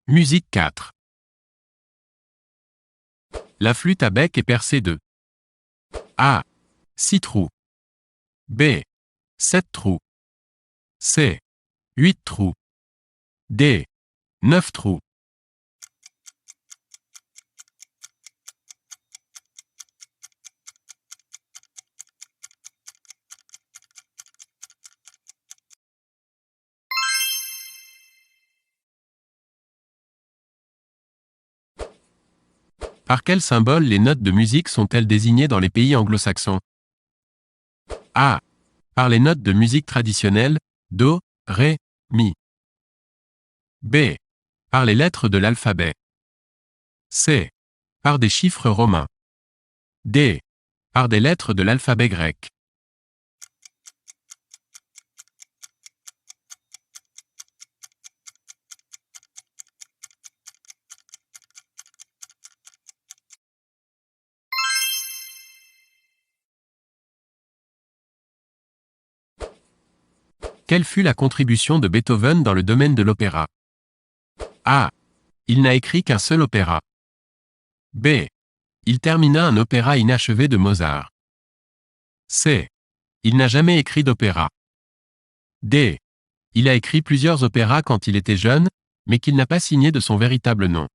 Musique 4. La flûte à bec est percée de A. 6 trous. B. 7 trous. C. 8 trous. D. 9 trous. Par quel symbole les notes de musique sont-elles désignées dans les pays anglo-saxons? A. Par les notes de musique traditionnelles, Do, Ré, Mi. B. Par les lettres de l'alphabet. C. Par des chiffres romains. D. Par des lettres de l'alphabet grec. Quelle fut la contribution de Beethoven dans le domaine de l'opéra? A. Il n'a écrit qu'un seul opéra. B. Il termina un opéra inachevé de Mozart. C. Il n'a jamais écrit d'opéra. D. Il a écrit plusieurs opéras quand il était jeune, mais qu'il n'a pas signé de son véritable nom.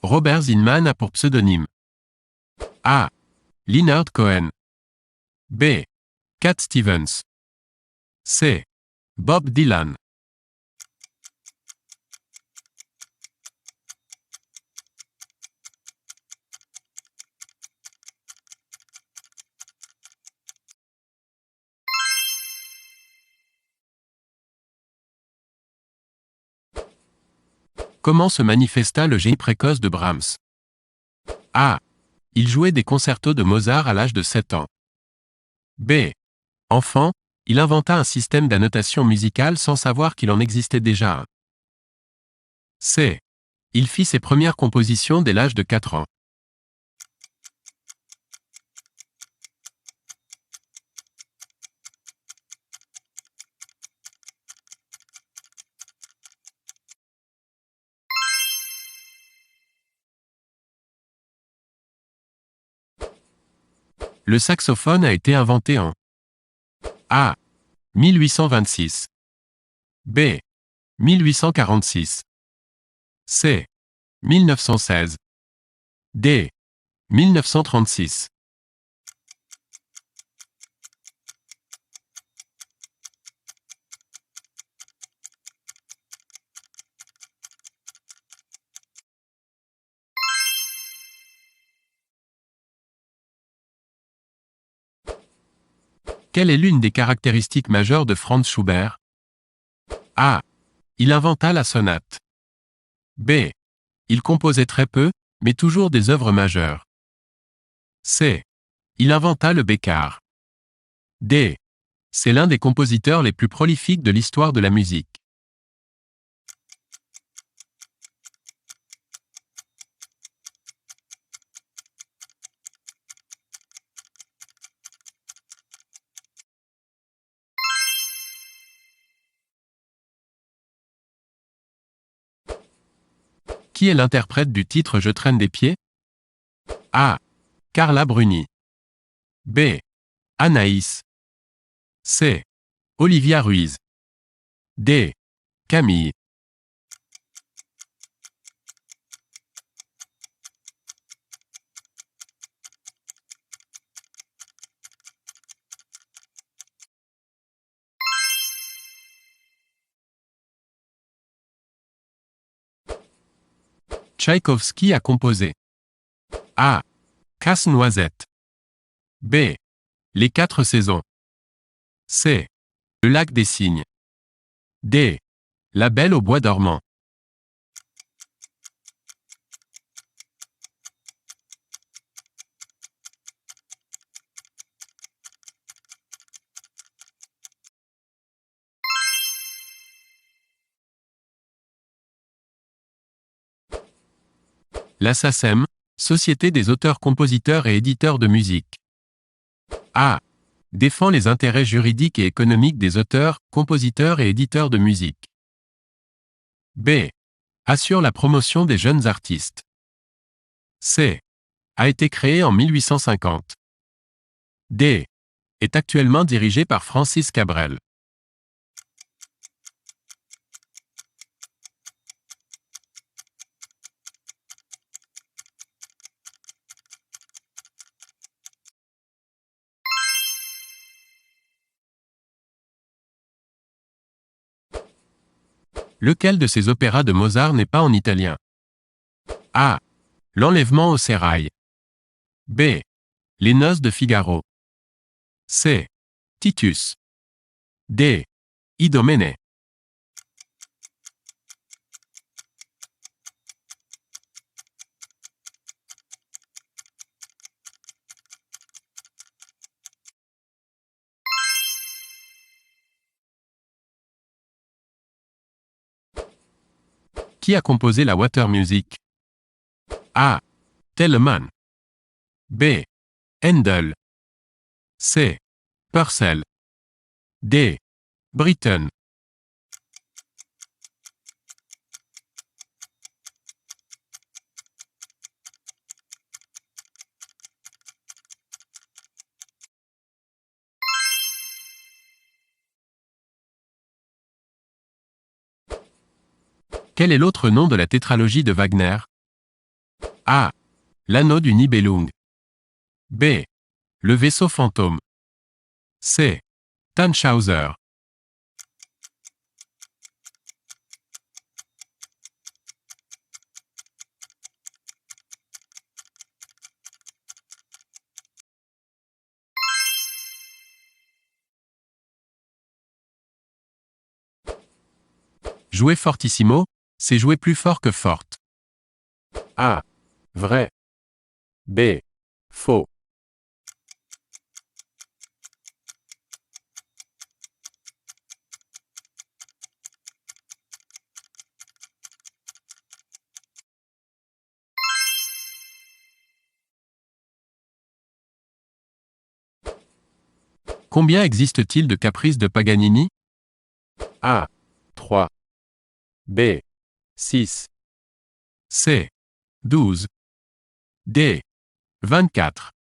Robert Zinman a pour pseudonyme A. Leonard Cohen. B. Cat Stevens. C. Bob Dylan. Comment se manifesta le génie précoce de Brahms? A. Il jouait des concertos de Mozart à l'âge de 7 ans. B. Enfant, il inventa un système d'annotation musicale sans savoir qu'il en existait déjà un. C. Il fit ses premières compositions dès l'âge de 4 ans. Le saxophone a été inventé en A. 1826. B. 1846. C. 1916. D. 1936. Quelle est l'une des caractéristiques majeures de Franz Schubert? A. Il inventa la sonate. B. Il composait très peu, mais toujours des œuvres majeures. C. Il inventa le Bécard. D. C'est l'un des compositeurs les plus prolifiques de l'histoire de la musique. Qui est l'interprète du titre Je traîne des pieds? A. Carla Bruni. B. Anaïs. C. Olivia Ruiz. D. Camille. Tchaïkovski a composé A. Casse-noisette. B. Les 4 saisons. C. Le lac des cygnes. D. La Belle au bois dormant. La SACEM, Société des auteurs-compositeurs et éditeurs de musique. A. Défend les intérêts juridiques et économiques des auteurs, compositeurs et éditeurs de musique. B. Assure la promotion des jeunes artistes. C. A été créé en 1850. D. Est actuellement dirigé par Francis Cabrel. Lequel de ces opéras de Mozart n'est pas en italien? A. L'enlèvement au sérail. B. Les noces de Figaro. C. Titus. D. Idomene. Qui a composé la Water Music? A. Telemann. B. Handel. C. Purcell. D. Britten. Quel est l'autre nom de la tétralogie de Wagner? A. L'anneau du Nibelung. B. Le vaisseau fantôme. C. Tannhäuser. Jouer fortissimo, c'est jouer plus fort que forte. A. Vrai. B. Faux. Combien existe-t-il de caprices de Paganini? A. 3. B. 6. C. 12. D. 24.